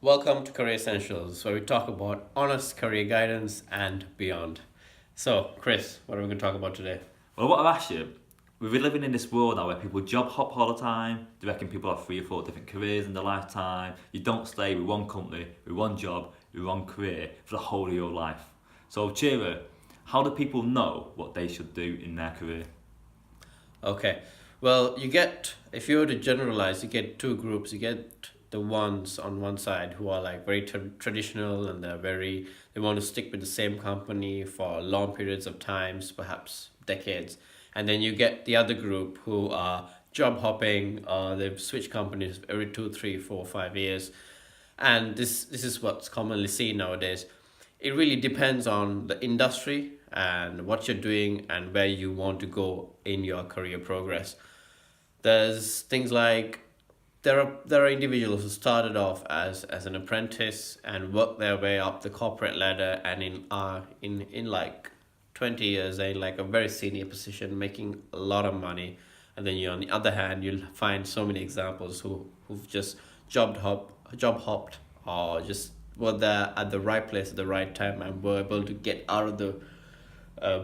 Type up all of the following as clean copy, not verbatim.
Welcome to Career Essentials, where we talk about honest career guidance and beyond. So, Chris, what are we going to talk about today? Well, what I've asked you, we're living in this world now where people job hop all the time. They reckon people have 3 or 4 different careers in their lifetime. You don't stay with one company, with one job, with one career for the whole of your life. So, Chira, how do people know what they should do in their career? Okay, well, if you were to generalize, you get two groups. You get the ones on one side who are like very traditional and they want to stick with the same company for long periods of times, perhaps decades. And then you get the other group who are job hopping, they've switched companies every 2, 3, 4, 5 years. And this is what's commonly seen nowadays. It really depends on the industry and what you're doing and where you want to go in your career progress. There's things like there are individuals who started off as an apprentice and worked their way up the corporate ladder, and in like 20 years they're in like a very senior position making a lot of money. And then you on the other hand you'll find so many examples who've just job hopped, or just were there at the right place at the right time and were able to get out of the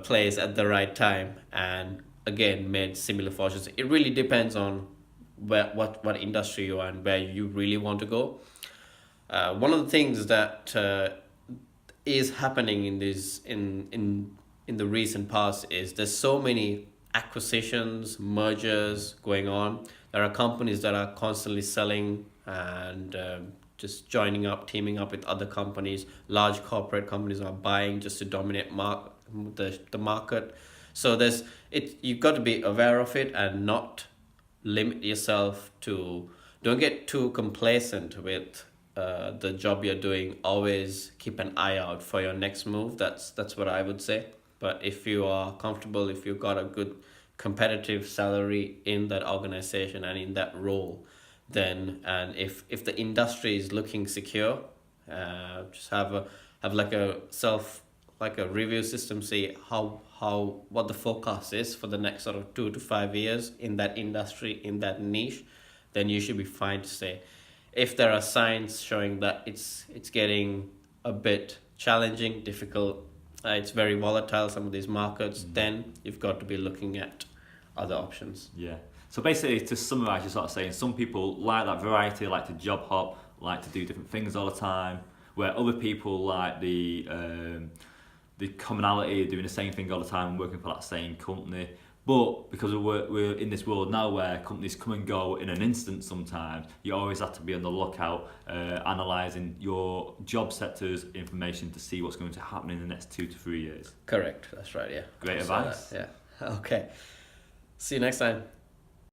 place at the right time, and again made similar fortunes. It really depends on what industry you are and where you really want to go. One of the things that is happening in the recent past is there's so many acquisitions, mergers going on. There are companies that are constantly selling and just joining up, teaming up with other companies. Large corporate companies are buying just to dominate the market. So you've got to be aware of it and not limit yourself to, don't get too complacent with the job you're doing. Always keep an eye out for your next move. That's what I would say. But if you are comfortable, if you've got a good competitive salary in that organization and in that role, then, and if the industry is looking secure, just have like a review system. See how what the forecast is for the next sort of 2 to 5 years in that industry, in that niche. Then you should be fine to say. If there are signs showing that it's getting a bit challenging, difficult, it's very volatile, some of these markets, then you've got to be looking at other options. Yeah. So basically, to summarise, you're sort of saying some people like that variety, like to job hop, like to do different things all the time, where other people like the commonality of doing the same thing all the time, working for that same company. But because we're in this world now where companies come and go in an instant sometimes, you always have to be on the lookout, analysing your job sector's information to see what's going to happen in the next 2 to 3 years. Correct, that's right, yeah. Great So advice. yeah. Okay, see you next time.